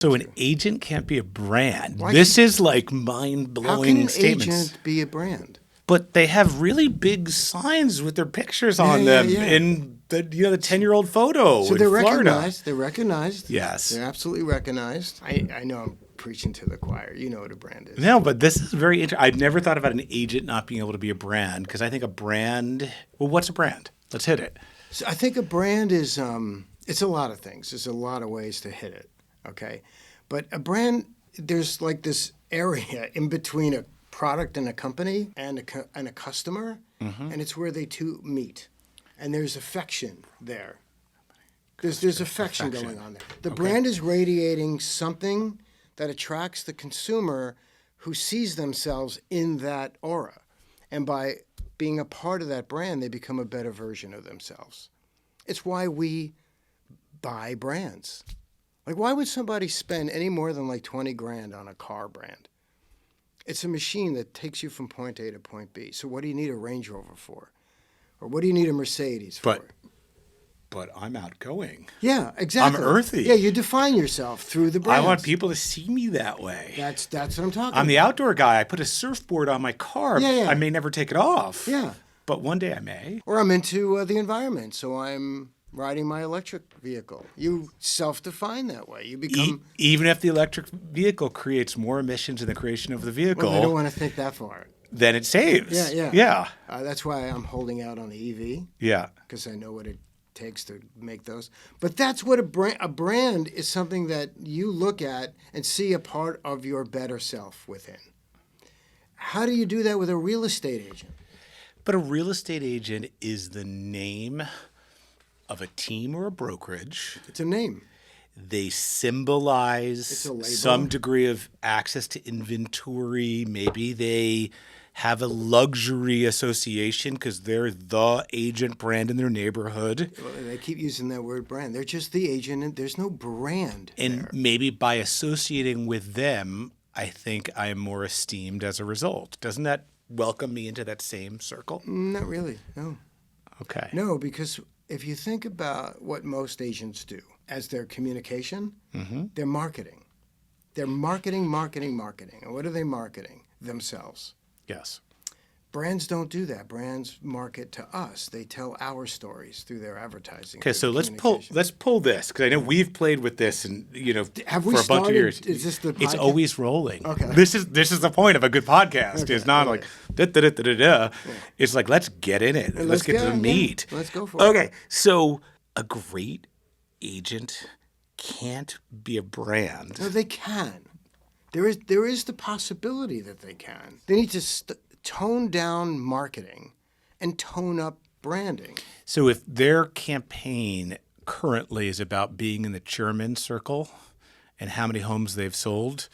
So an agent can't be a brand. Why This is like How can mind-blowing an statements. agent be a brand? But they have really big signs with their pictures on Yeah, them yeah. in the 10-year-old photo So in they're Florida. recognized. They're recognized. Yes. They're absolutely recognized. I know I'm preaching to the choir. You know what a brand is. No, but this is very interesting. I've never thought about an agent not being able to be a brand because I think a brand. Well, what's a brand? Let's hit it. So I think a brand is it's a lot of things. There's a lot of ways to hit it. Okay, but a brand, there's like this area in between a product and a company and a customer, and it's where they two meet, and there's affection there. There's affection going on there. The brand is radiating something that attracts the consumer who sees themselves in that aura, and by being a part of that brand, they become a better version of themselves. It's why we buy brands. Like, why would somebody spend any more than like 20 grand on a car brand? It's a machine that takes you from point A to point B. So what do you need a Range Rover for? Or what do you need a Mercedes for? But I'm outgoing. Yeah, exactly. I'm earthy. Yeah, you define yourself through the brands. I want people to see me that way. That's what I'm talking I'm the about. outdoor guy. I put a surfboard on my car. Yeah. I may never take it off. Yeah. But one day I may. Or I'm into the environment, so I'm riding my electric vehicle. You self-define that way. You become... Even if the electric vehicle creates more emissions in the creation of the vehicle, Well, I don't want to think that far. then it saves. Yeah. That's why I'm holding out on the EV. Yeah. Because I know what it takes to make those. But that's what a brand is, something that you look at and see a part of your better self within. How do you do that with a real estate agent? But a real estate agent is the name of a team or a brokerage. It's a name. They symbolize It's a label. some degree of access to inventory. Maybe they have a luxury association because they're the agent brand in their neighborhood. Well, they keep using that word brand. They're just the agent, and there's no brand And there. maybe by associating with them, I think I am more esteemed as a result. Doesn't that welcome me into that same circle? Not really, no. Okay. No, because if you think about what most agents do as their communication, they're marketing. They're marketing. And what are they marketing? Themselves. Yes. Brands don't do that. Brands market to us. They tell our stories through their advertising. Okay, through so let's pull this because I know we've played with this and Have we for a bunch of started? years. Is this the It's podcast? always rolling. Okay. This is the point of a good podcast. Okay, It's not okay. like da da da da da. It's like let's get in it. Let's get to the in. meat. Let's go for it. Okay, so a great agent can't be a brand. No, they can. There is the possibility that they can. They need to tone down marketing and tone up branding. So if their campaign currently is about being in the chairman circle and how many homes they've sold,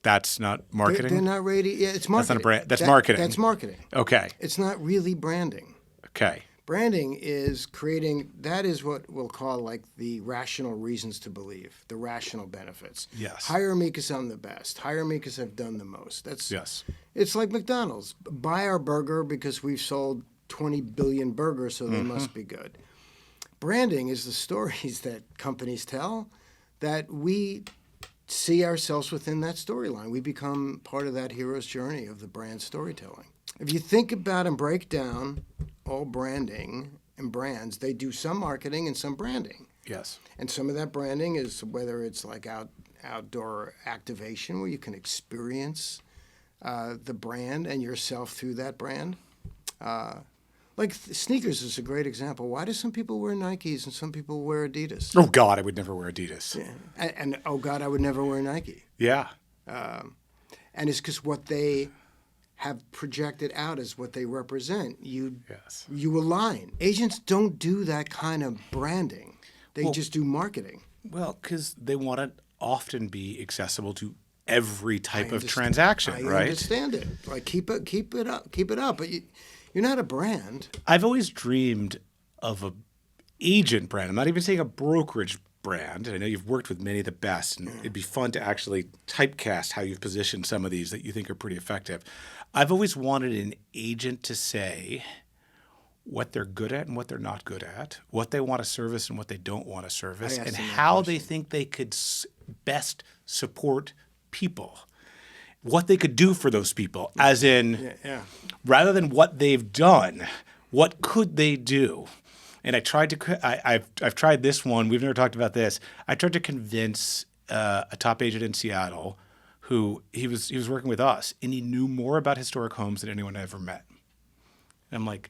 that's not marketing? They're not ready. Yeah, it's marketing. That's not a brand. That's marketing. That's marketing. Okay. It's not really branding. Okay. Branding is creating, that is what we'll call like the rational reasons to believe, the rational benefits. Yes. Hire me because I'm the best. Hire me because I've done the most. Yes. It's like McDonald's. Buy our burger because we've sold 20 billion burgers, so they must be good. Branding is the stories that companies tell that we see ourselves within that storyline. We become part of that hero's journey of the brand storytelling. If you think about and break down all branding and brands, they do some marketing and some branding. Yes. And some of that branding is whether it's like outdoor activation where you can experience the brand and yourself through that brand. Like sneakers is a great example. Why do some people wear Nikes and some people wear Adidas? Oh, God, I would never wear Adidas. Yeah. And oh, God, I would never wear Nike. Yeah. And it's because what they have projected out as what they represent. You align. Agents don't do that kind of branding. They just do marketing. Well, because they want to often be accessible to every type of transaction, I right? understand it. Like keep it up. But you're not a brand. I've always dreamed of a agent brand. I'm not even saying a brokerage brand. I know you've worked with many of the best, and it'd be fun to actually typecast how you've positioned some of these that you think are pretty effective. I've always wanted an agent to say, what they're good at and what they're not good at, what they want to service and what they don't want to service, I asked and them that how they question. think they could best support people, what they could do for those people, as in, Yeah. rather than what they've done, what could they do? And I've tried this one. We've never talked about this. I tried to convince a top agent in Seattle who he was working with us, and he knew more about historic homes than anyone I ever met. And I'm like,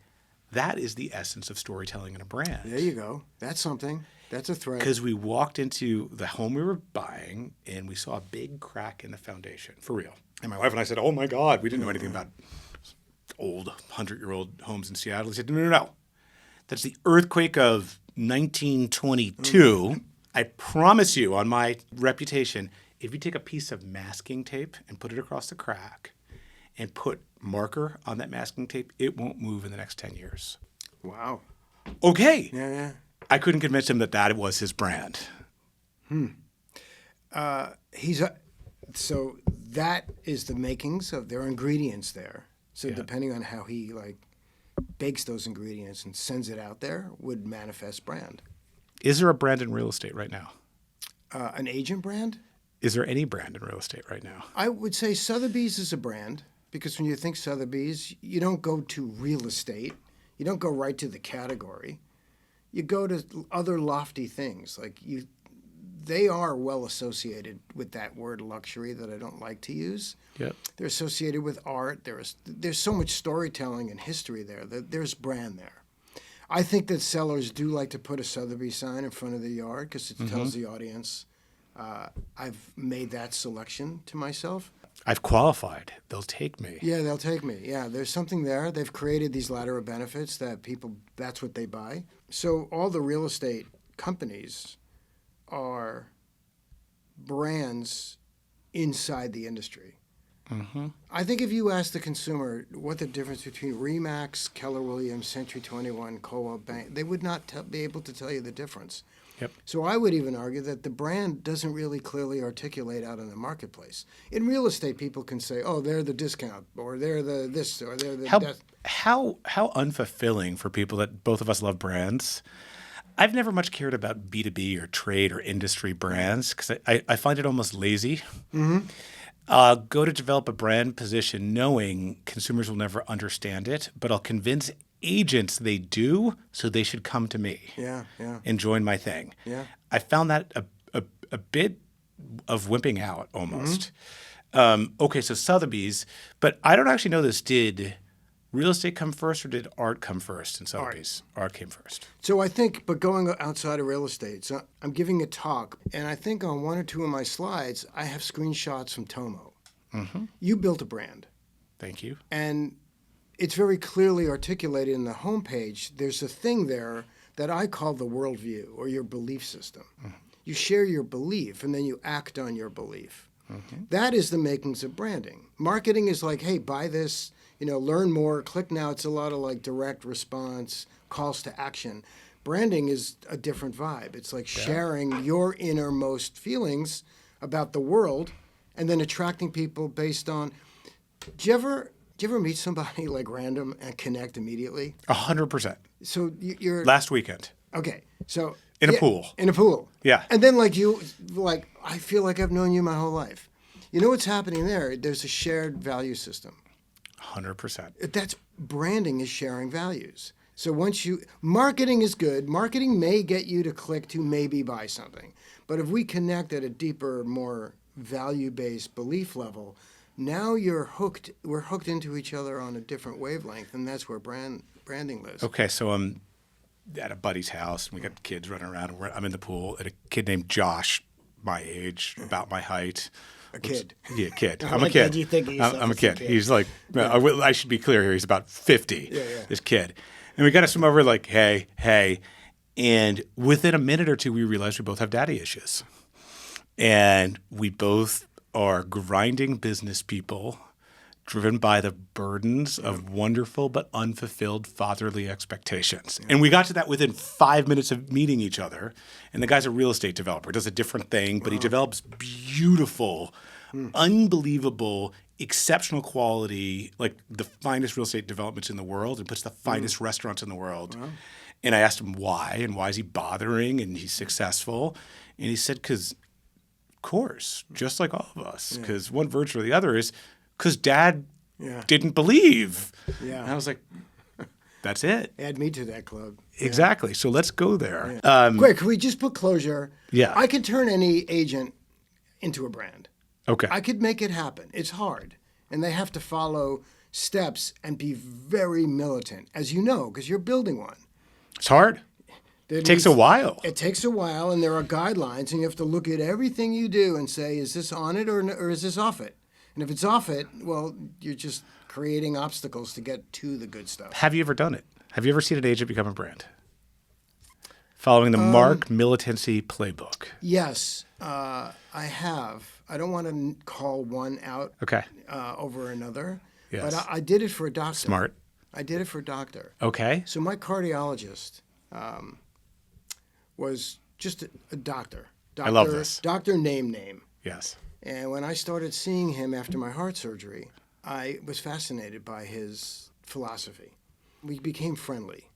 that is the essence of storytelling in a brand. There you go. That's something. That's a thread. Because we walked into the home we were buying, and we saw a big crack in the foundation, for real. And my wife and I said, oh, my God. We didn't know anything about old 100-year-old homes in Seattle. He said, no. That's the earthquake of 1922. I promise you, on my reputation, if you take a piece of masking tape and put it across the crack and put marker on that masking tape, it won't move in the next 10 years. Wow. Okay. Yeah. I couldn't convince him that was his brand. So that is the makings of their ingredients there. So Yeah. depending on how he bakes those ingredients and sends it out there would manifest brand. Is there a brand in real estate right now? An agent brand? Is there any brand in real estate right now? I would say Sotheby's is a brand because when you think Sotheby's, you don't go to real estate. You don't go right to the category. You go to other lofty things. They are well associated with that word luxury that I don't like to use. Yep. They're associated with art. There's so much storytelling and history there. There's brand there. I think that sellers do like to put a Sotheby's sign in front of the yard because it tells the audience, I've made that selection to myself. I've qualified. They'll take me. Yeah, they'll take me. Yeah, there's something there. They've created these ladder of benefits that people, that's what they buy. So all the real estate companies are brands inside the industry. Mm-hmm. I think if you ask the consumer what the difference between Remax, Keller Williams, Century 21, Coldwell Bank, they would not be able to tell you the difference. Yep. So I would even argue that the brand doesn't really clearly articulate out in the marketplace. In real estate, people can say, oh, they're the discount, or they're the this, or they're the that. How unfulfilling for people that both of us love brands. I've never much cared about B2B or trade or industry brands because I find it almost lazy. Mm-hmm. Go to develop a brand position knowing consumers will never understand it, but I'll convince agents they do, so they should come to me Yeah. and join my thing. Yeah. I found that a bit of wimping out almost. Okay, so Sotheby's, but I don't actually know this. Did real estate come first or did art come first in Sotheby's? Art came first. So I think, but going outside of real estate, so I'm giving a talk, and I think on one or two of my slides, I have screenshots from Tomo. Mm-hmm. You built a brand, Thank you. and it's very clearly articulated in the homepage. There's a thing there that I call the worldview or your belief system. Mm-hmm. You share your belief, and then you act on your belief. Mm-hmm. That is the makings of branding. Marketing is like, hey, buy this, learn more, click now. It's a lot of direct response, calls to action. Branding is a different vibe. It's like sharing your innermost feelings about the world and then attracting people based on, do you ever meet somebody random and connect immediately? 100%. So you're Last weekend. Okay. So In a pool. In a pool. Yeah. And then I feel like I've known you my whole life. You know what's happening there? There's a shared value system. 100%. That's branding is sharing values. So marketing is good. Marketing may get you to click to maybe buy something. But if we connect at a deeper, more value-based belief level, now we're hooked into each other on a different wavelength, and that's where branding lives. Okay, so I'm at a buddy's house, and we got kids running around. And I'm in the pool, and a kid named Josh, my age, about my height. A kid. Yeah, kid. How I'm a much kid. do you think of yourself I'm a as a kid. kid? He's like, I should be clear here. He's about 50. Yeah. This kid, and we got to swim over hey, and within a minute or two, we realized we both have daddy issues, and we both are grinding business people, driven by the burdens of wonderful but unfulfilled fatherly expectations. Yeah. And we got to that within 5 minutes of meeting each other. And the guy's a real estate developer, does a different thing, but he develops beautiful, unbelievable exceptional quality, like the finest real estate developments in the world, and puts the finest restaurants in the world. Wow. And I asked him why, and why is he bothering, and he's successful. And he said, because, of course, just like all of us, because one virtue or the other is because Dad didn't believe. Yeah. And I was like, that's it. Add me to that club. Exactly. So let's go there. Quick, can we just put closure? Yeah. I can turn any agent into a brand. Okay. I could make it happen. It's hard. And they have to follow steps and be very militant, as you know, because you're building one. It's hard. It takes a while. It takes a while, and there are guidelines, and you have to look at everything you do and say, is this on it or is this off it? And if it's off it, well, you're just creating obstacles to get to the good stuff. Have you ever done it? Have you ever seen an agent become a brand? Following the Marc militancy playbook. Yes, I have. I don't want to call one out over another, Yes. but I did it for a doctor. Smart. I did it for a doctor. Okay. So my cardiologist was just a doctor. I love this. Doctor name. Yes. And when I started seeing him after my heart surgery, I was fascinated by his philosophy. We became friendly.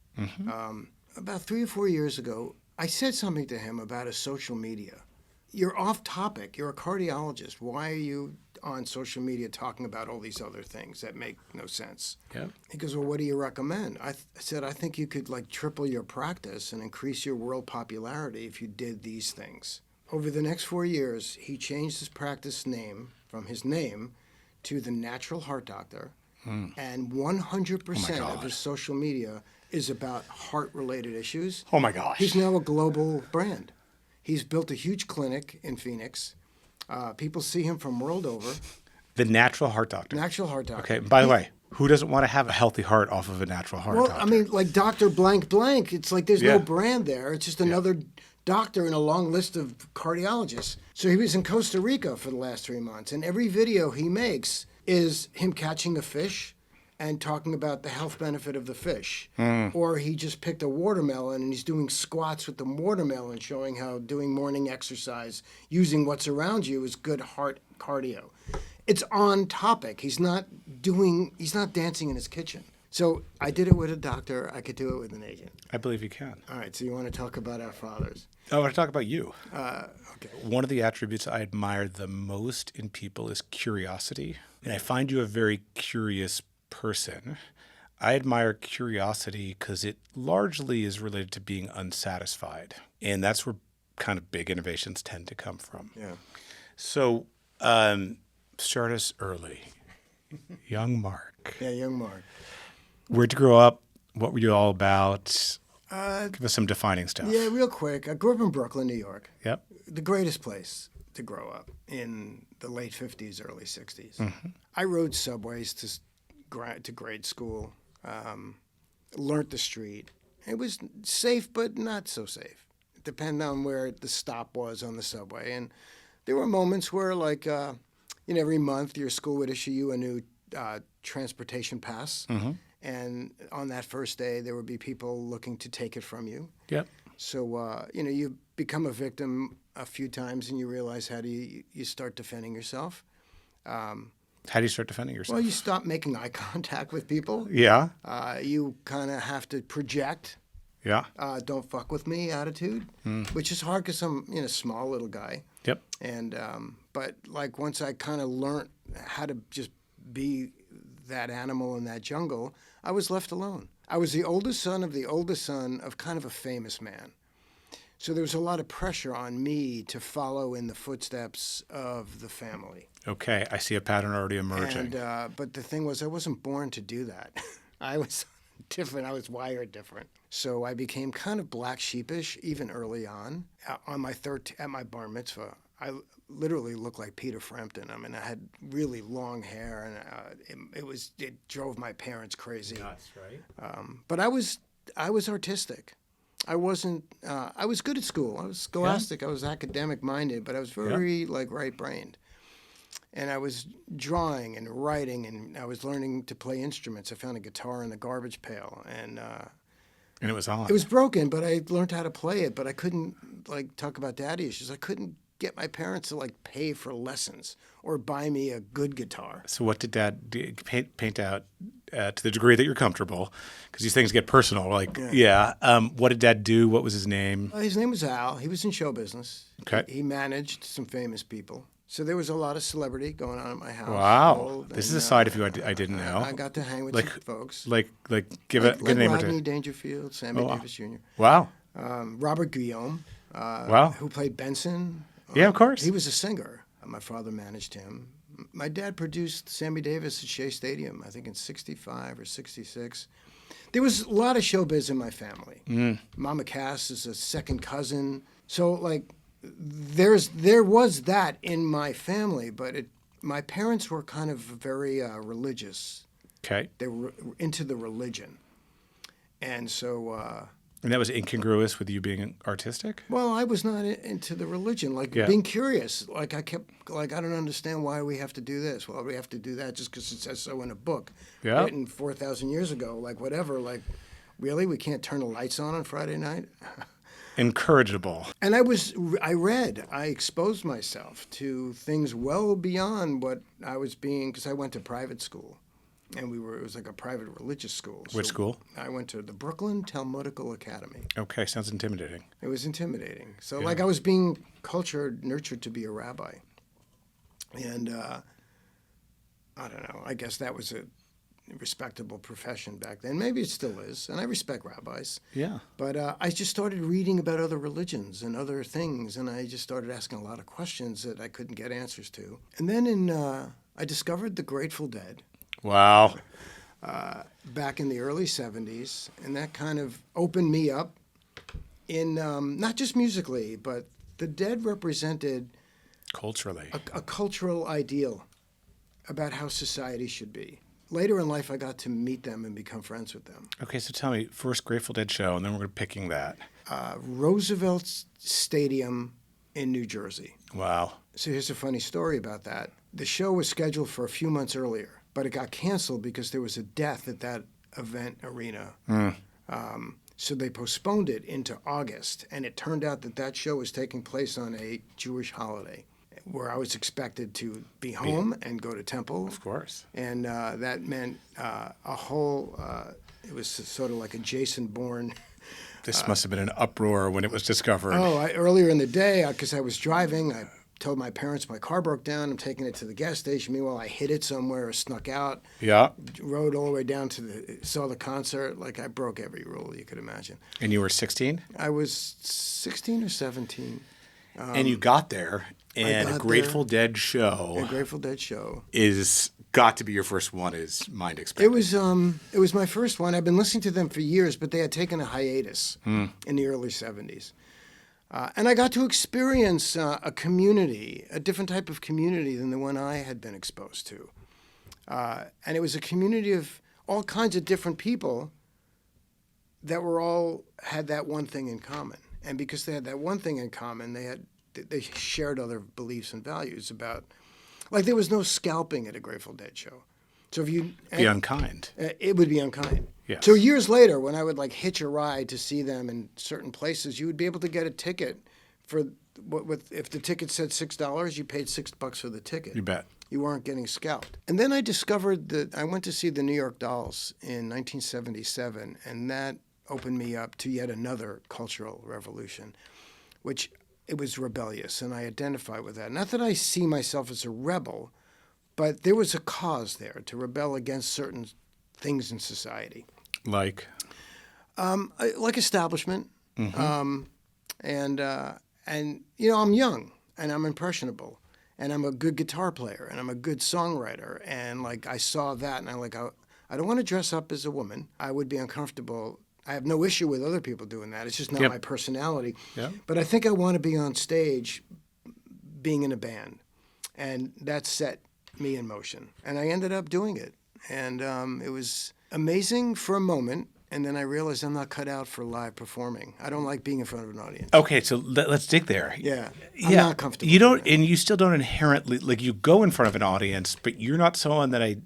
About 3 or 4 years ago, I said something to him about his social media. You're off topic. You're a cardiologist. Why are you on social media talking about all these other things that make no sense? Yep. He goes, well, what do you recommend? I said, I think you could like triple your practice and increase your world popularity if you did these things. Over the next 4 years, he changed his practice name from his name to the Natural Heart Doctor. And 100% of his social media is about heart-related issues. Oh, my gosh. He's now a global brand. He's built a huge clinic in Phoenix. People see him from world over. The Natural Heart Doctor. Natural Heart Doctor. Okay. By the way, who doesn't want to have a healthy heart off of a natural heart doctor? Well, I mean, like Dr. Blank Blank, it's like there's no brand there. It's just another doctor in a long list of cardiologists. So he was in Costa Rica for the last 3 months, and every video he makes is him catching a fish and talking about the health benefit of the fish. Or he just picked a watermelon and he's doing squats with the watermelon, showing how doing morning exercise, using what's around you is good heart cardio. It's on topic. He's not dancing in his kitchen. So I did it with a doctor. I could do it with an agent. I believe you can. All right, so you want to talk about our fathers? I want to talk about you. Okay. One of the attributes I admire the most in people is curiosity. And I find you a very curious person. I admire curiosity because it largely is related to being unsatisfied. And that's where kind of big innovations tend to come from. Yeah. So start us early. Young Marc. Yeah, young Marc. Where'd you grow up? What were you all about? Give us some defining stuff. Yeah, real quick. I grew up in Brooklyn, New York. Yep. The greatest place to grow up in the late 50s, early 60s. I rode subways to grade school, learned the street. It was safe, but not so safe. It depended on where the stop was on the subway. And there were moments where, like, every month your school would issue you a new transportation pass. And on that first day, there would be people looking to take it from you. Yep. So, you become a victim a few times and you realize how do you start defending yourself. How do you start defending yourself? Well, you stop making eye contact with people. Yeah. You kind of have to project, Yeah. don't fuck with me attitude, which is hard because I'm a small little guy. Yep. And but like once I kind of learned how to just be that animal in that jungle, I was left alone. I was the oldest son of kind of a famous man. So there was a lot of pressure on me to follow in the footsteps of the family. Okay, I see a pattern already emerging. And but the thing was, I wasn't born to do that. I was different. I was wired different. So I became kind of black sheepish even early on. At my bar mitzvah, I literally looked like Peter Frampton. I mean, I had really long hair, and it drove my parents crazy. Nuts, right? But I was artistic. I wasn't. I was good at school. I was scholastic. I was academic minded, but I was very right brained. And I was drawing and writing, and I was learning to play instruments. I found a guitar in the garbage pail, and it was on. It was broken, but I learned how to play it. But I couldn't talk about daddy issues. I couldn't get my parents to like pay for lessons or buy me a good guitar. So what did Dad paint out to the degree that you're comfortable? Because these things get personal. Like, what did Dad do? What was his name? His name was Al. He was in show business. Okay. He managed some famous people. So there was a lot of celebrity going on at my house. Wow. This is a side of you I didn't know. I got to hang with some folks. Give a good name or two. Rodney Dangerfield, Sammy Davis Jr. Wow. Robert Guillaume, Wow. who played Benson. Yeah, of course. He was a singer. My father managed him. My dad produced Sammy Davis at Shea Stadium, I think in 65 or 66. There was a lot of showbiz in my family. Mama Cass is a second cousin. So, like, there was that in my family, but my parents were kind of very religious. Okay. They were into the religion. And so... and that was incongruous with you being artistic? Well, I was not into the religion, being curious. Like I kept, I don't understand why we have to do this. Well, we have to do that just because it says so in a book written 4,000 years ago. Like whatever. Like, really, we can't turn the lights on Friday night? Incorrigible. And I exposed myself to things well beyond what I was being, because I went to private school. And it was like a private religious school. Which school? I went to the Brooklyn Talmudical Academy. Okay, sounds intimidating. It was intimidating. So like I was being nurtured to be a rabbi. And I don't know, I guess that was a respectable profession back then. Maybe it still is, and I respect rabbis. Yeah. But I just started reading about other religions and other things, and I just started asking a lot of questions that I couldn't get answers to. And then I discovered the Grateful Dead. Wow. Back in the early 70s, and that kind of opened me up in not just musically, but the Dead represented culturally a cultural ideal about how society should be. Later in life, I got to meet them and become friends with them. Okay, so tell me, first Grateful Dead show, and then we're picking that. Roosevelt Stadium in New Jersey. Wow. So here's a funny story about that. The show was scheduled for a few months earlier, but it got canceled because there was a death at that event arena. So they postponed it into August, and it turned out that show was taking place on a Jewish holiday, where I was expected to be home and go to temple. Of course. And that meant a whole, it was sort of like a Jason Bourne. This must have been an uproar when it was discovered. Earlier in the day, because I was driving, I told my parents my car broke down. I'm taking it to the gas station. Meanwhile, I hid it somewhere or snuck out. Yeah. Rode all the way down saw the concert. Like, I broke every rule you could imagine. And you were 16? I was 16 or 17. And you got there, and a Grateful Dead show. A Grateful Dead show is got to be your first one. Is mind expanding. It was my first one. I've been listening to them for years, but they had taken a hiatus in the early 70s. And I got to experience a community, a different type of community than the one I had been exposed to. And it was a community of all kinds of different people that had that one thing in common. And because they had that one thing in common, they shared other beliefs and values about, like, there was no scalping at a Grateful Dead show. So if you be unkind, it would be unkind. Yes. So years later, when I would like hitch a ride to see them in certain places, you would be able to get a ticket for if the ticket said $6, you paid $6 for the ticket. You bet. You weren't getting scalped. And then I discovered that I went to see the New York Dolls in 1977, and that opened me up to yet another cultural revolution, which it was rebellious, and I identify with that. Not that I see myself as a rebel, but there was a cause there to rebel against certain things in society. Like establishment. And you know, I'm young, and I'm impressionable, and I'm a good guitar player, and I'm a good songwriter, and like I saw that, and I don't want to dress up as a woman. I would be uncomfortable. I have no issue with other people doing that. It's just not my personality. Yep. But I think I want to be on stage being in a band. And that set me in motion. And I ended up doing it. And it was amazing for a moment. And then I realized I'm not cut out for live performing. I don't like being in front of an audience. Okay, so let's dig there. Yeah. I'm not comfortable. You don't, and you still don't inherently, like, you go in front of an audience, but you're not someone that I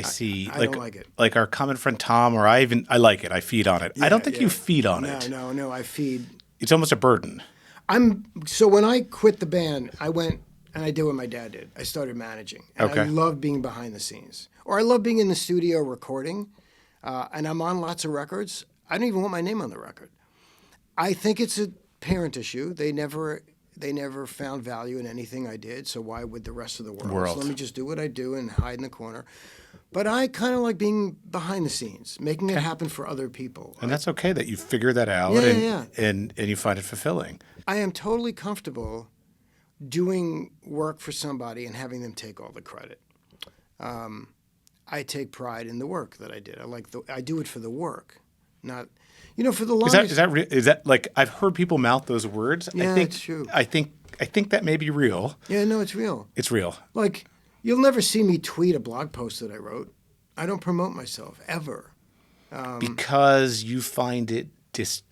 see. I don't like it. Like our common friend Tom, or I like it. I feed on it. I don't think you feed on it. No, I feed. It's almost a burden. So when I quit the band, I went and I did what my dad did. I started managing. And I Okay. love being behind the scenes. Or I love being in the studio recording. And I'm on lots of records. I don't even want my name on the record. I think it's a parent issue. They never found value in anything I did, so why would the rest of the world? So let me just do what I do and hide in the corner. But I kind of like being behind the scenes, making it happen for other people. And that's okay that you figure that out and you find it fulfilling. I am totally comfortable doing work for somebody and having them take all the credit. I take pride in the work that I did. I do it for the work, not, for the longest. Is that like, I've heard people mouth those words. Yeah, it's true. I think that may be real. Yeah, no, it's real. It's real. Like, you'll never see me tweet a blog post that I wrote. I don't promote myself ever. Because you find it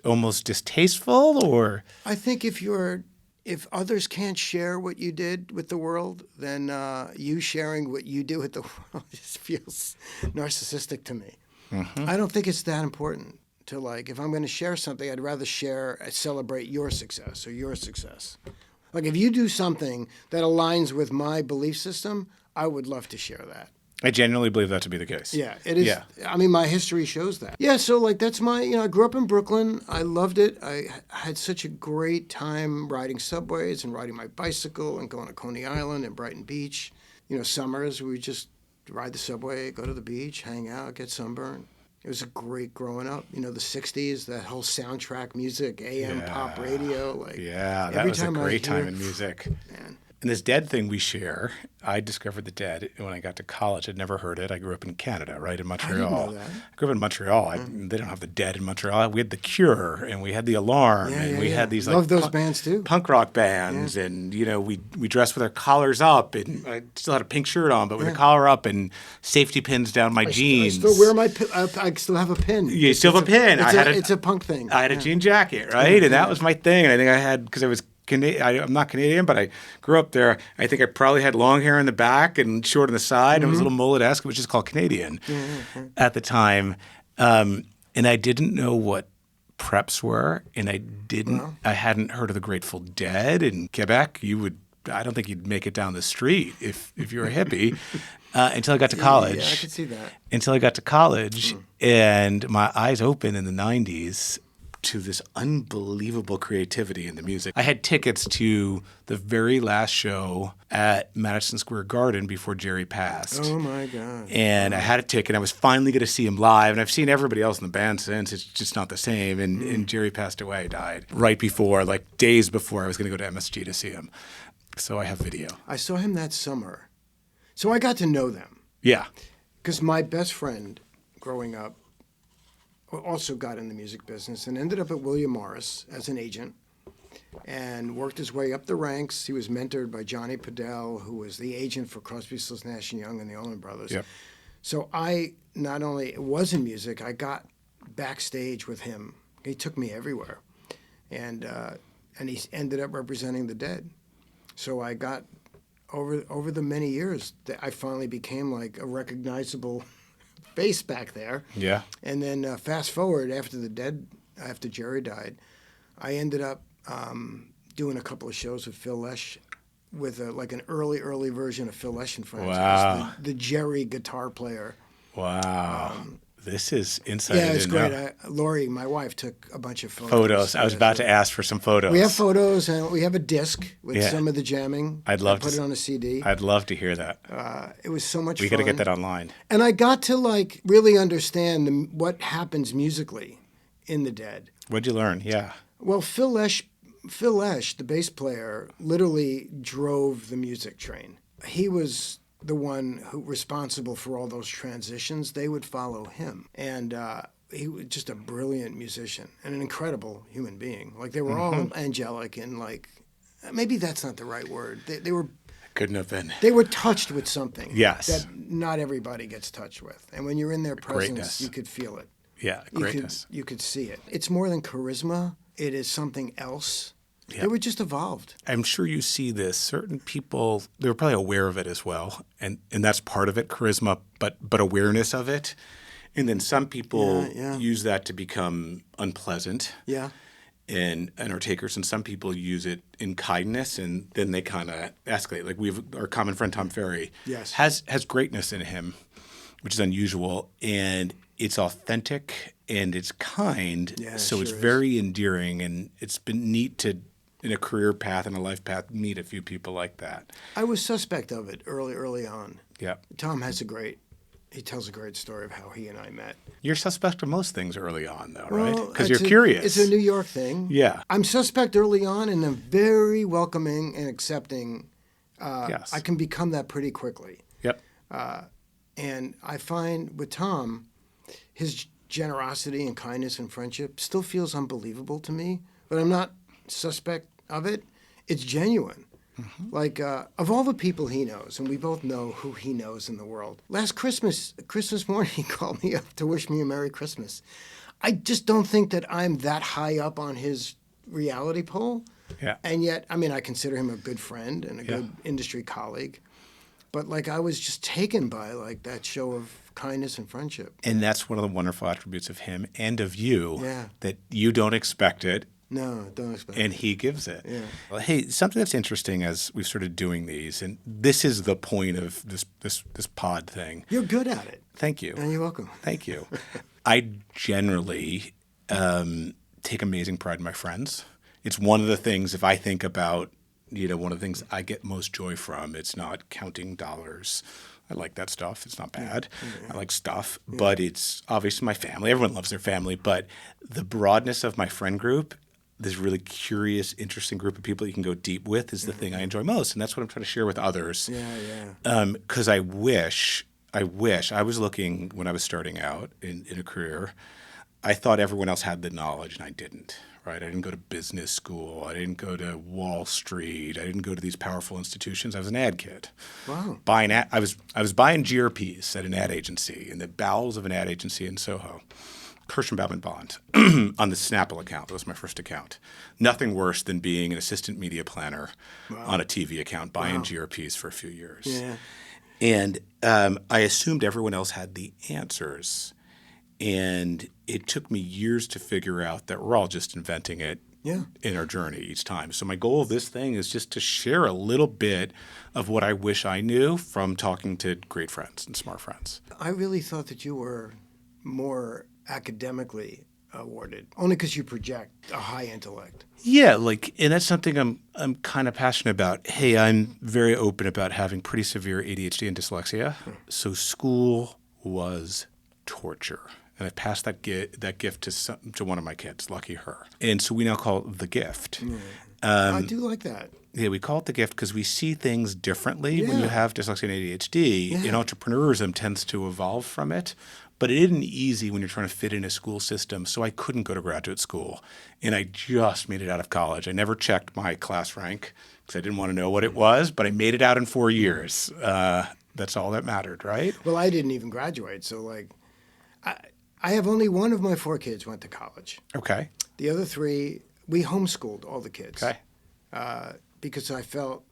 almost distasteful, or? I think if others can't share what you did with the world, then you sharing what you do with the world just feels narcissistic to me. Mm-hmm. I don't think it's that important to, like, if I'm going to share something, I'd rather celebrate your success or your success. Like, if you do something that aligns with my belief system, I would love to share that. I genuinely believe that to be the case. Yeah, it is. Yeah. I mean, my history shows that. Yeah, so like that's I grew up in Brooklyn. I loved it. I had such a great time riding subways and riding my bicycle and going to Coney Island and Brighton Beach. Summers we would just ride the subway, go to the beach, hang out, get sunburned. It was a great growing up. The 60s, that whole soundtrack music, AM pop radio. That was a great time in music. Man. And this Dead thing we share, I discovered the Dead when I got to college. I'd never heard it. I grew up in Canada, right, in Montreal. I didn't know that. I grew up in Montreal. They don't have the Dead in Montreal. We had The Cure, and we had The Alarm, and we had these Love those bands too. Punk rock bands, and we dressed with our collars up, and I still had a pink shirt on, but with a collar up and safety pins down my jeans. I still wear I still have a pin. You still have a pin. It's a punk thing. I had a jean jacket, right, and that was my thing. And I think I had, because I was I'm not Canadian, but I grew up there. I think I probably had long hair in the back and short on the side. Mm-hmm. It was a little mullet-esque, which is called Canadian at the time. And I didn't know what preps were, and I hadn't heard of the Grateful Dead. In Quebec, I don't think you'd make it down the street if you were a hippie until I got to college. Yeah, I could see that. Until I got to college, and my eyes opened in the 90s to this unbelievable creativity in the music. I had tickets to the very last show at Madison Square Garden before Jerry passed. Oh, my God. And I had a ticket. I was finally going to see him live. And I've seen everybody else in the band since. It's just not the same. And Jerry passed away, died right before, like days before I was going to go to MSG to see him. So I have video. I saw him that summer. So I got to know them. Yeah. Because my best friend growing up also got in the music business and ended up at William Morris as an agent and worked his way up the ranks. He was mentored by Johnny Podell, who was the agent for Crosby, Stills, Nash & Young and the Allman Brothers. Yep. So I not only was in music, I got backstage with him. He took me everywhere. And he ended up representing the Dead. So I got, over the many years, I finally became like a recognizable face back there. Yeah. And then fast forward after Jerry died, I ended up doing a couple of shows with Phil Lesh with like an early version of Phil Lesh in France. Wow. The Jerry guitar player. Wow. This is insight. Yeah, it's great. Lori, my wife, took a bunch of photos. I was about to ask for some photos. We have photos, and we have a disc with some of the jamming. I'd love to put it on a CD. I'd love to hear that. It was so much fun. We got to get that online. And I got to like really understand what happens musically in the Dead. What'd you learn? Yeah. Well, Phil Lesh, the bass player, literally drove the music train. He was the one who responsible for all those transitions. They would follow him, and he was just a brilliant musician and an incredible human being. Like they were all angelic and like maybe that's not the right word. They were couldn't have been. They were touched with something. Yes. That not everybody gets touched with, and when you're in their presence, greatness. You could feel it. Yeah, greatness. You could see it. It's more than charisma. It is something else. Yeah. They were just evolved. I'm sure you see this. Certain people, they were probably aware of it as well, and that's part of it, charisma, but awareness of it. And then some people use that to become unpleasant. Yeah. and are takers, and some people use it in kindness, and then they kind of escalate. Like we have our common friend Tom Ferry, Yes. has greatness in him, which is unusual, and it's authentic and it's kind. Yeah, it so it's sure is. very endearing, and it's been neat to, in a career path and a life path, meet a few people like that. I was suspect of it early on. Yeah. Tom he tells a great story of how he and I met. You're suspect of most things early on, though, right? Well, Because you're it's curious. It's a New York thing. Yeah. I'm suspect early on, and I'm very welcoming and accepting. Yes. I can become that pretty quickly. Yep. And I find with Tom, his generosity and kindness and friendship still feels unbelievable to me, but I'm not suspect of it. It's genuine. Mm-hmm. Like, of all the people he knows, and we both know who he knows in the world, last Christmas morning, he called me up to wish me a Merry Christmas. I just don't think that I'm that high up on his reality pole. Yeah. And yet, I mean, I consider him a good friend and a good industry colleague. But, like, I was just taken by, like, that show of kindness and friendship. And that's one of the wonderful attributes of him and of you, Yeah. that you don't expect it, No, don't expect and it. he gives it. Yeah. Well, hey, something that's interesting as we've started doing these, and this is the point of this pod thing. You're good at it. Thank you. And you're welcome. Thank you. I generally take amazing pride in my friends. It's one of the things, if I think about, one of the things I get most joy from, it's not counting dollars. I like that stuff. It's not bad. I like stuff, but it's obviously my family. Everyone loves their family, but the broadness of my friend group, this really curious, interesting group of people you can go deep with, is the thing I enjoy most, and that's what I'm trying to share with others. Yeah. Because I wish I was looking when I was starting out in a career. I thought everyone else had the knowledge, and I didn't. Right? I didn't go to business school. I didn't go to Wall Street. I didn't go to these powerful institutions. I was an ad kid. Wow. I was buying GRPs at an ad agency in the bowels of an ad agency in Soho. Kirschenbaum and Bond on the Snapple account. That was my first account. Nothing worse than being an assistant media planner on a TV account buying GRPs for a few years. Yeah. And I assumed everyone else had the answers. And it took me years to figure out that we're all just inventing it in our journey each time. So my goal of this thing is just to share a little bit of what I wish I knew from talking to great friends and smart friends. I really thought that you were more academically awarded, only because you project a high intellect. Yeah, and that's something I'm kind of passionate about. Hey, I'm very open about having pretty severe ADHD and dyslexia. So school was torture. And I passed that gift to one of my kids, lucky her. And so we now call it the gift. I do like that. Yeah, we call it the gift because we see things differently when you have dyslexia and ADHD. And entrepreneurism tends to evolve from it. But it isn't easy when you're trying to fit in a school system. So I couldn't go to graduate school. And I just made it out of college. I never checked my class rank because I didn't want to know what it was. But I made it out in 4 years. That's all that mattered, right? Well, I didn't even graduate. So, I have only one of my 4 kids went to college. Okay. The other 3, we homeschooled all the kids. Okay. Because I felt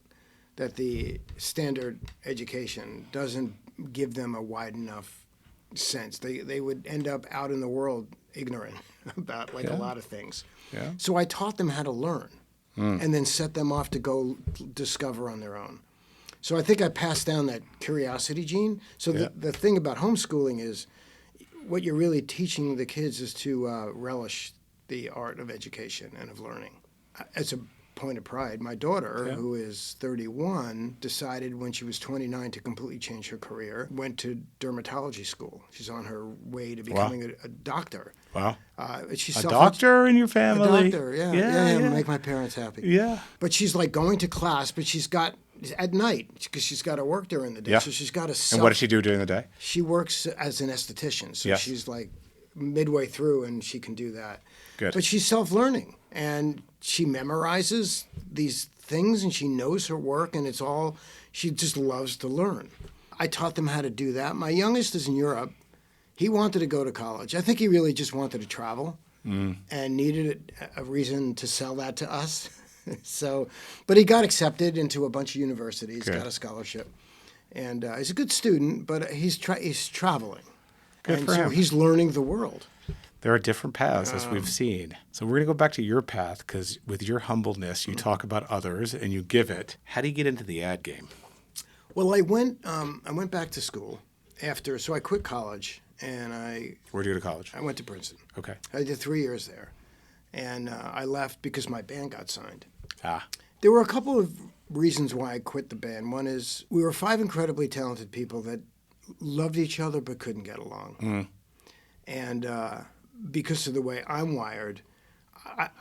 that the standard education doesn't give them a wide enough sense. They would end up out in the world ignorant about a lot of things. Yeah. So I taught them how to learn and then set them off to go discover on their own. So I think I passed down that curiosity gene. So the thing about homeschooling is what you're really teaching the kids is to relish the art of education and of learning. As a point of pride, my daughter, who is 31, decided when she was 29 to completely change her career, went to dermatology school. She's on her way to becoming a doctor. Wow. She's A doctor in your family? A doctor, yeah. Make my parents happy. Yeah. But she's going to class, but she's got at night because she's got to work during the day. Yeah. So she's got to. And what does she do during the day? She works as an esthetician, so she's midway through, and she can do that. Good. But she's self-learning, and she memorizes these things, and she knows her work, and it's all. She just loves to learn. I taught them how to do that. My youngest is in Europe. He wanted to go to college. I think he really just wanted to travel and needed a reason to sell that to us. But he got accepted into a bunch of universities, got a scholarship. And he's a good student, but he's traveling. Good and for so him. he's learning the world. There are different paths, as we've seen. So we're going to go back to your path because with your humbleness, you talk about others and you give it. How do you get into the ad game? Well, I went back to school after, so I quit college and Where'd you go to college? I went to Princeton. Okay. I did 3 years there, and I left because my band got signed. Ah. There were a couple of reasons why I quit the band. One is we were 5 incredibly talented people that loved each other but couldn't get along. And because of the way I'm wired,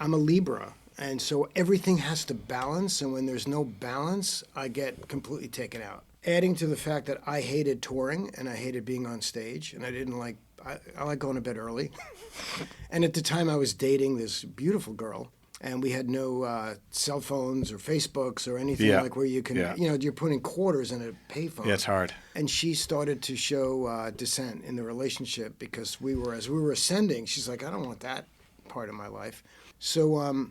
I'm a Libra. And so everything has to balance. And when there's no balance, I get completely taken out. Adding to the fact that I hated touring and I hated being on stage. And I like going to bed early. And at the time I was dating this beautiful girl. And we had no cell phones or Facebooks or anything like where you can, you're putting quarters in a payphone. Yeah, it's hard. And she started to show dissent in the relationship because as we were ascending, she's like, I don't want that part of my life. So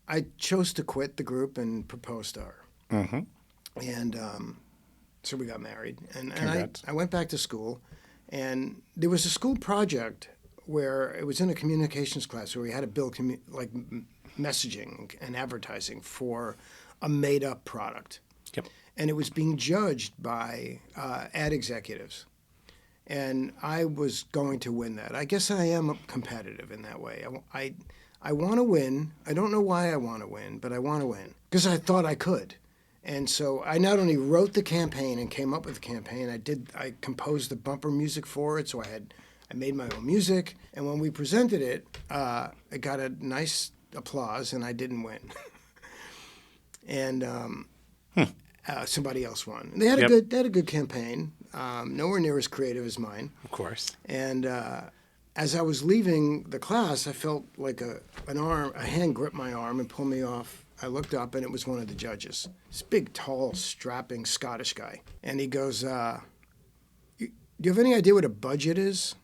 I chose to quit the group and propose to her. Mm-hmm. And so we got married. And I went back to school. And there was a school project where it was in a communications class where we had to build messaging and advertising for a made-up product. Yep. And it was being judged by ad executives. And I was going to win that. I guess I am competitive in that way. I want to win. I don't know why I want to win, but I want to win because I thought I could. And so I not only wrote the campaign and came up with the campaign, I composed the bumper music for it. So I made my own music. And when we presented it, it got a nice applause, and I didn't win. And somebody else won. They had a good campaign, nowhere near as creative as mine. Of course. And as I was leaving the class, I felt like a hand gripped my arm and pulled me off. I looked up, and it was one of the judges. This big, tall, strapping Scottish guy. And he goes, do you have any idea what a budget is?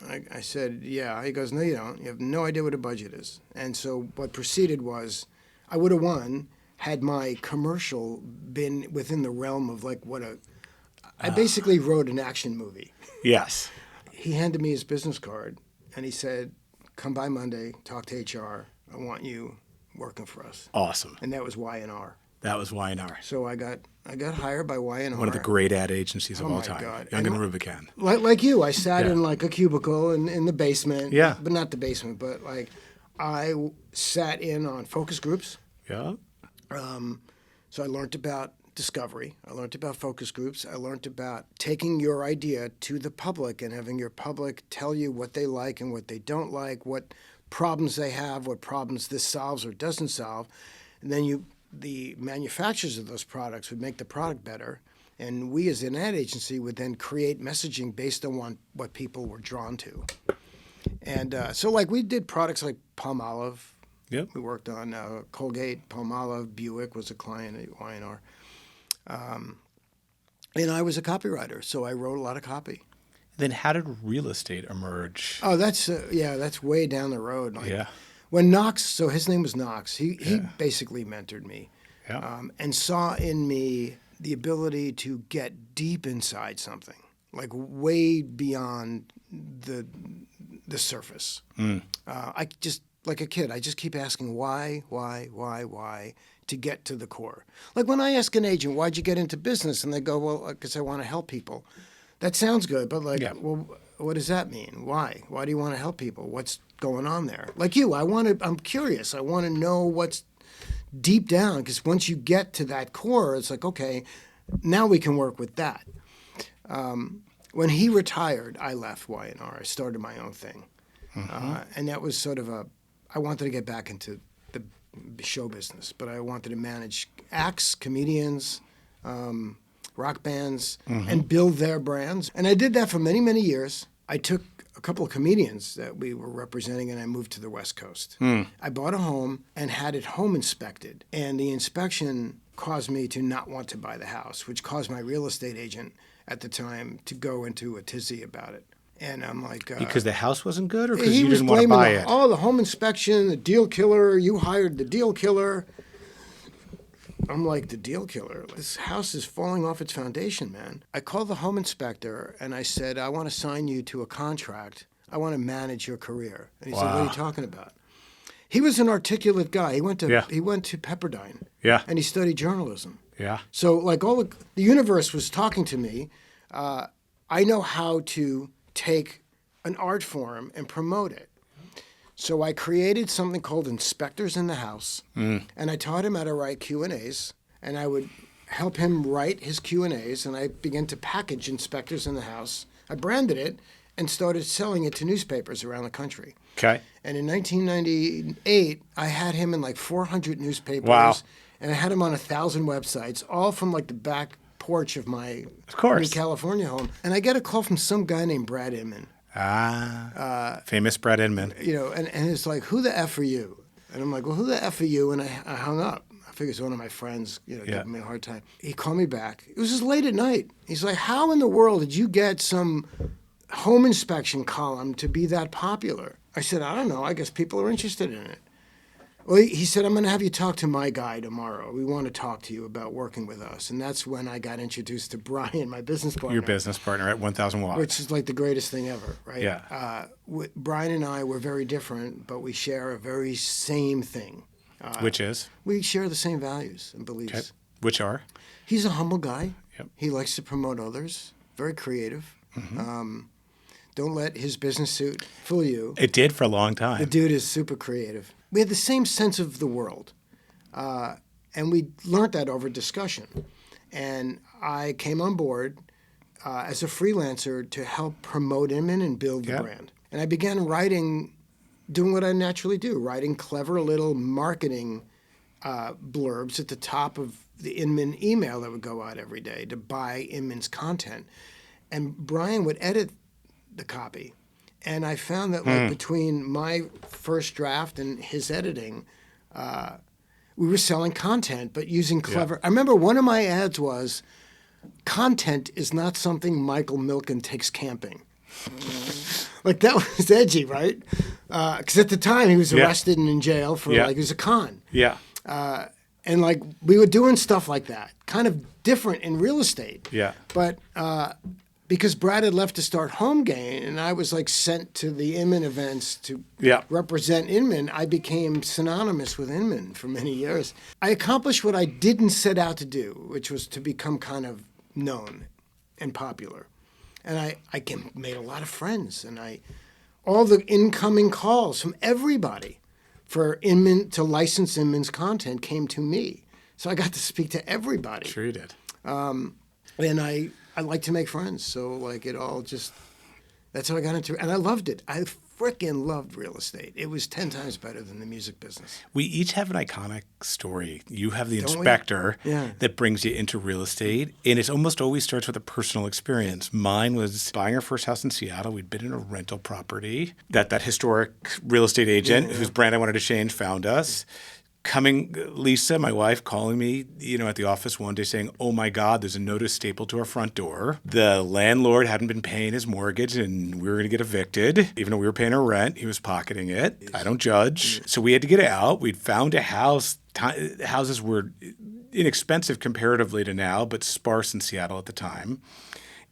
I said, yeah. He goes, no, you don't. You have no idea what a budget is. And so what proceeded was I would have won had my commercial been within the realm of I basically wrote an action movie. Yes. He handed me his business card, and he said, come by Monday, talk to HR. I want you working for us. Awesome. And that was Y&R. That was Y&R. So I got hired by Y&R. One of the great ad agencies of all time. God. Young and Rubicon. Like you, I sat in like a cubicle in the basement. Yeah. But not the basement, but I sat in on focus groups. Yeah. So I learned about discovery. I learned about focus groups. I learned about taking your idea to the public and having your public tell you what they like and what they don't like, what problems they have, what problems this solves or doesn't solve. And then the manufacturers of those products would make the product better. And we as an ad agency would then create messaging based on what people were drawn to. And so we did products like Palmolive. Yep. We worked on Colgate, Palmolive, Buick was a client at Y&R. And I was a copywriter, so I wrote a lot of copy. Then how did real estate emerge? Oh, that's way down the road. When Knox, so his name was Knox, he basically mentored me and saw in me the ability to get deep inside something, like way beyond the surface. I just, like a kid, I just keep asking why, to get to the core. Like when I ask an agent, why'd you get into business? And they go, well, because I want to help people. That sounds good, but well, what does that mean? Why? Why do you want to help people? What's going on there? Like you, I'm curious. I want to know what's deep down, because once you get to that core, it's like, okay, now we can work with that. When he retired, I left Y&R. I started my own thing. And that was sort of I wanted to get back into the show business, but I wanted to manage acts, comedians, rock bands, and build their brands. And I did that for many, many years. I took a couple of comedians that we were representing, and I moved to the West Coast. I bought a home and had it home inspected. And the inspection caused me to not want to buy the house, which caused my real estate agent at the time to go into a tizzy about it. And I'm like... because the house wasn't good, or because you didn't want to buy it? Oh, the home inspection, the deal killer, you hired the deal killer. I'm like, the deal killer? This house is falling off its foundation, man. I called the home inspector, and I said, I want to sign you to a contract. I want to manage your career. And he said, what Wow. are you talking about? He was an articulate guy. He went to Yeah. Pepperdine. Yeah. And he studied journalism. Yeah. So like the universe was talking to me. I know how to take an art form and promote it. So I created something called Inspectors in the House, and I taught him how to write Q&As, and I would help him write his Q&As, and I began to package Inspectors in the House. I branded it and started selling it to newspapers around the country. Okay. And in 1998, I had him in like 400 newspapers, Wow. and I had him on 1,000 websites, all from like the back porch of my Of course. new California home. And I get a call from some guy named Brad Inman. Famous Brad Inman. You know, and it's like, who the F are you? And I'm like, well, who the F are you? And I hung up. I figured it's one of my friends, giving me a hard time. He called me back. It was just late at night. He's like, how in the world did you get some home inspection column to be that popular? I said, I don't know. I guess people are interested in it. Well, he said, I'm going to have you talk to my guy tomorrow. We want to talk to you about working with us. And that's when I got introduced to Brian, my business partner. Your business partner at 1,000 Watts. Which is like the greatest thing ever, right? Yeah. Brian and I were very different, but we share a very same thing. Which is? We share the same values and beliefs. Okay. Which are? He's a humble guy. Yep. He likes to promote others. Very creative. Don't let his business suit fool you. It did for a long time. The dude is super creative. We had the same sense of the world. And we learned that over discussion. And I came on board as a freelancer to help promote him and build the brand. And I began doing what I naturally do, writing clever little marketing blurbs at the top of the Inman email that would go out every day to buy Inman's content. And Brian would edit the copy. And I found that like between my first draft and his editing, we were selling content, but using clever. Yeah. I remember one of my ads was, content is not something Michael Milken takes camping. Like that was edgy, right? Because at the time he was arrested and in jail for like, he was a con. Yeah. And like we were doing stuff like that, kind of different in real estate. Yeah. But because Brad had left to start Home Gain, and I was like sent to the Inman events to represent Inman, I became synonymous with Inman for many years. I accomplished what I didn't set out to do, which was to become kind of known and popular. And I made a lot of friends, and all the incoming calls from everybody for Inman to license Inman's content came to me. So I got to speak to everybody. Sure you did. And I like to make friends, so like it all just, that's how I got into it. And I loved it. I freaking loved real estate. It was 10 times better than the music business. We each have an iconic story. You have the Don't we? inspector Yeah. that brings you into real estate, and it almost always starts with a personal experience. Mine was buying our first house in Seattle. We'd been in a rental property that historic real estate agent whose brand I wanted to change found us. Lisa, my wife, calling me, at the office one day saying, oh my God, there's a notice stapled to our front door. The landlord hadn't been paying his mortgage and we were going to get evicted. Even though we were paying our rent, he was pocketing it. I don't judge. So we had to get out. We'd found a house. Houses were inexpensive comparatively to now, but sparse in Seattle at the time.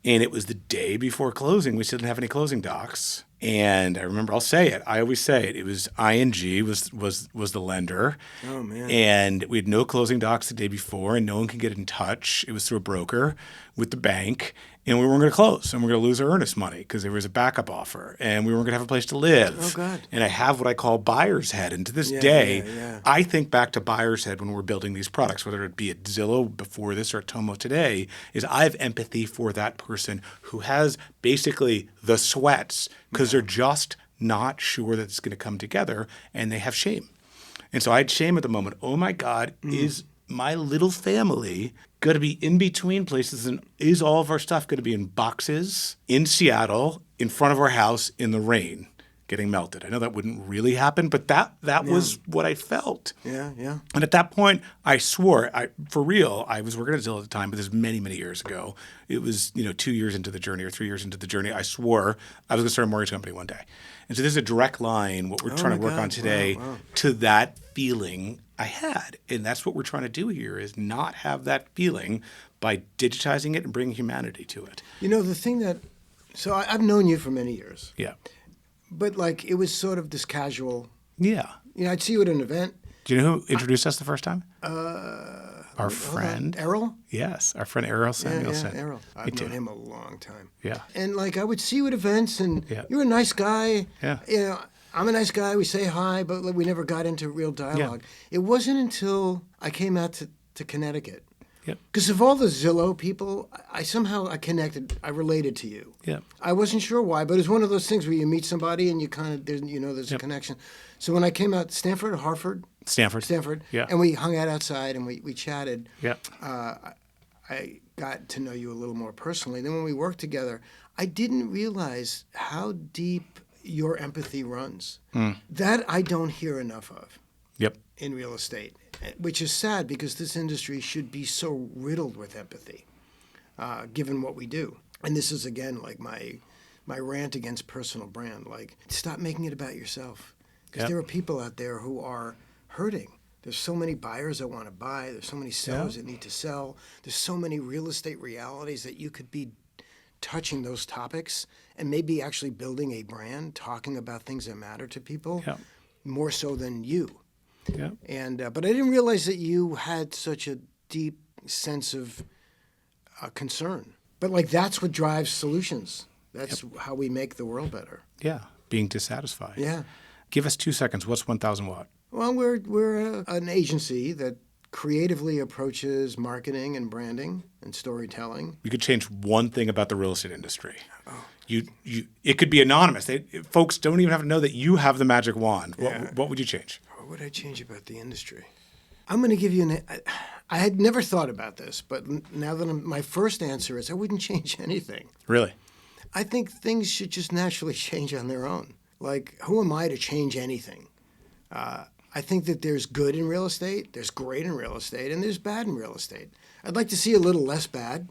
And it was the day before closing. We still didn't have any closing docs. And I remember, I'll say it. I always say it. It was ING was the lender. Oh, man. And we had no closing docs the day before, and no one could get in touch. It was through a broker with the bank. And we weren't going to close, and we were going to lose our earnest money because there was a backup offer, and we weren't going to have a place to live. Oh, God. And I have what I call buyer's head. And to this day, I think back to buyer's head when we're building these products, whether it be at Zillow before this or at Tomo today, is I have empathy for that person who has basically the sweats because they're just not sure that it's going to come together, and they have shame. And so I had shame at the moment. Oh, my God, is my little family going to be in between places, and is all of our stuff going to be in boxes in Seattle in front of our house in the rain getting melted? I know that wouldn't really happen, but that was what I felt. Yeah. And at that point, I swore, for real, I was working at Zillow at the time, but this is many, many years ago. It was 2 years into the journey or 3 years into the journey. I swore I was going to start a mortgage company one day. And so there's a direct line, what we're trying to work on today, to that feeling I had. And that's what we're trying to do here, is not have that feeling by digitizing it and bringing humanity to it. The thing so I've known you for many years. Yeah. But like it was sort of this casual. Yeah. I'd see you at an event. Do you know who introduced us the first time? Our Hold friend. on. Errol? Yes, our friend Errol Samuelson. Yeah, Errol. I've known him a long time. Yeah. And like I would see you at events, and Yeah. you're a nice guy. Yeah. I'm a nice guy. We say hi, but like, we never got into real dialogue. It wasn't until I came out to Connecticut. Yep. Because of all the Zillow people, I connected. I related to you. Yeah. I wasn't sure why, but it's one of those things where you meet somebody and you kind of there's a connection. So when I came out, Stanford, Harvard. Stanford. Yeah. And we hung out outside and we chatted. Yeah. I got to know you a little more personally. Then when we worked together, I didn't realize how deep your empathy runs. That I don't hear enough of. Yep. In real estate, which is sad because this industry should be so riddled with empathy, given what we do. And this is, again, like my rant against personal brand. Like, stop making it about yourself. Because there are people out there who are hurting. There's so many buyers that want to buy. There's so many sellers that need to sell. There's so many real estate realities that you could be touching those topics and maybe actually building a brand, talking about things that matter to people, more so than you. Yeah. And but I didn't realize that you had such a deep sense of concern. But like that's what drives solutions. That's how we make the world better. Yeah. Being dissatisfied. Yeah. Give us 2 seconds. What's 1,000 Watt? Well, we're an agency that creatively approaches marketing and branding and storytelling. You could change one thing about the real estate industry. It could be anonymous. Folks don't even have to know that you have the magic wand. What would you change? What would I change about the industry? I'm going to give you I had never thought about this, but now that my first answer is I wouldn't change anything. Really? I think things should just naturally change on their own. Like, who am I to change anything? I think that there's good in real estate, there's great in real estate, and there's bad in real estate. I'd like to see a little less bad,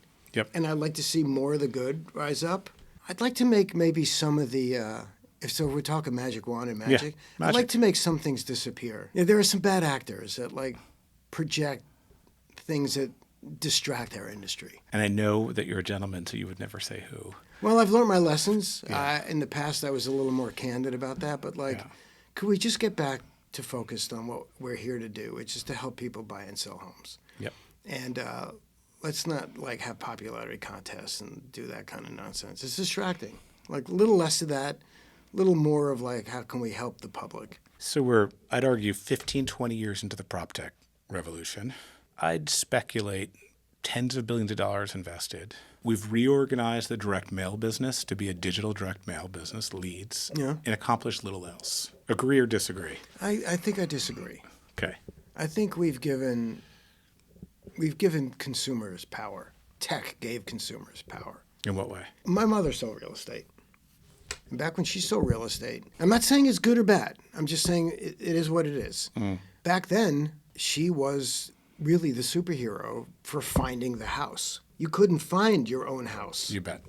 and I'd like to see more of the good rise up. I'd like to make maybe some of the, if we're talking magic wand and magic, I'd like to make some things disappear. There are some bad actors that like project things that distract our industry. And I know that you're a gentleman, so you would never say who. Well, I've learned my lessons. In the past, I was a little more candid about that. But could we just get back to focused on what we're here to do, which is to help people buy and sell homes? Yep. And let's not like have popularity contests and do that kind of nonsense. It's distracting. Like a little less of that, a little more of like how can we help the public? So we're, I'd argue, 15, 20 years into the prop tech revolution. I'd speculate tens of billions of dollars invested. We've reorganized the direct mail business to be a digital direct mail business, leads, and accomplished little else. Agree or disagree? I think I disagree. Okay. I think we've given consumers power. Tech gave consumers power. In what way? My mother sold real estate. And back when she sold real estate, I'm not saying it's good or bad. I'm just saying it is what it is. Back then, she was really the superhero for finding the house. You couldn't find your own house. You bet.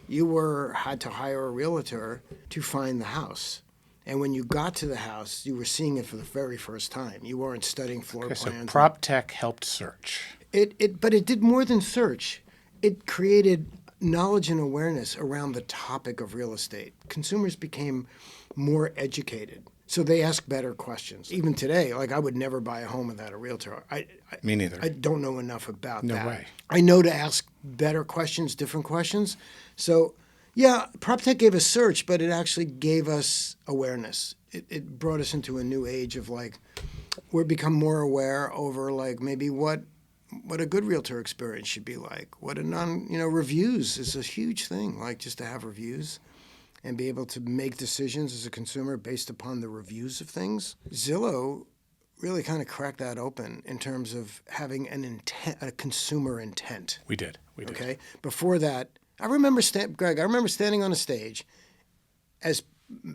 You had to hire a realtor to find the house. And when you got to the house, you were seeing it for the very first time. You weren't studying floor plans. So prop tech helped search. But it did more than search. It created knowledge and awareness around the topic of real estate. Consumers became more educated. So they ask better questions. Even today, like I would never buy a home without a realtor. Me neither. I don't know enough about that. No way. I know to ask better questions, different questions. So, yeah, PropTech gave us search, but it actually gave us awareness. It brought us into a new age of like, we've become more aware over like maybe what a good realtor experience should be like. What reviews is a huge thing, like just to have reviews and be able to make decisions as a consumer based upon the reviews of things. Zillow really kind of cracked that open in terms of having a consumer intent. We did. Okay? Before that, I remember standing on a stage as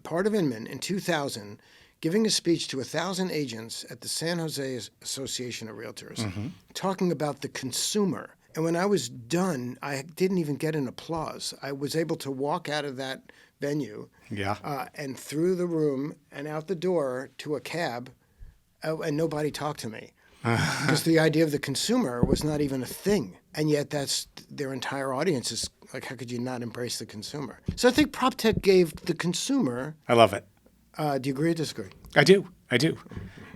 part of Inman in 2000, giving a speech to 1,000 agents at the San Jose Association of Realtors, talking about the consumer. And when I was done, I didn't even get an applause. I was able to walk out of that venue and through the room and out the door to a cab, and nobody talked to me. Because the idea of the consumer was not even a thing. And yet that's their entire audience is like, how could you not embrace the consumer? So I think prop tech gave the consumer. I love it. Do you agree or disagree? I do.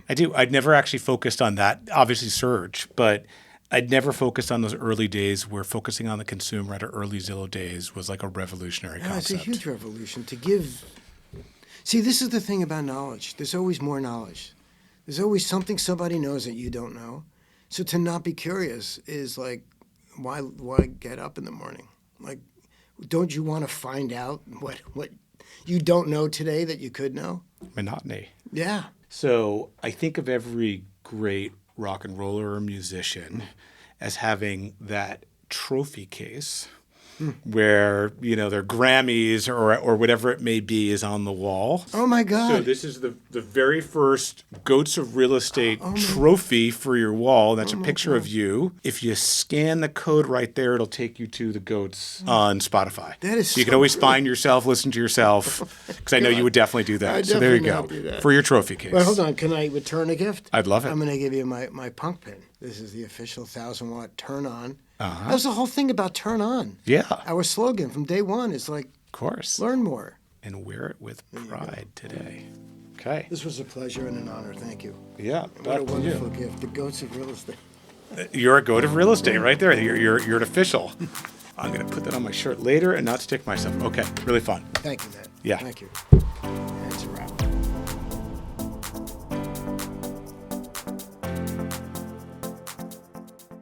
I'd never actually focused on that, obviously Surge, but I'd never focused on those early days where focusing on the consumer at our early Zillow days was like a revolutionary No, it's concept. a huge revolution to give. See, this is the thing about knowledge. There's always more knowledge. There's always something somebody knows that you don't know. So to not be curious is like, why get up in the morning? Like, don't you want to find out what you don't know today that you could know? Monotony. Yeah. So I think of every great rock and roller or musician as having that trophy case where, their Grammys or whatever it may be is on the wall. Oh, my God. So this is the very first Goats of Real Estate trophy for your wall. That's a picture of you. If you scan the code right there, it'll take you to the Goats on Spotify. That is so you can so always cool. find yourself, listen to yourself, because I know you would definitely do that. I'd So there you definitely go. not do that. For your trophy case. But hold on, can I return a gift? I'd love it. I'm going to give you my punk pin. This is the official 1,000-watt turn on. That was the whole thing about turn on. Yeah. Our slogan from day one is like, Of course. learn more. And wear it with pride today. Okay. This was a pleasure and an honor. Thank you. Yeah. What a back to wonderful you. gift. The Goats of Real Estate. You're a goat of real estate right there. You're an official. I'm going to put that on my shirt later and not stick myself. Okay. Really fun. Thank you, Matt. Yeah. Thank you.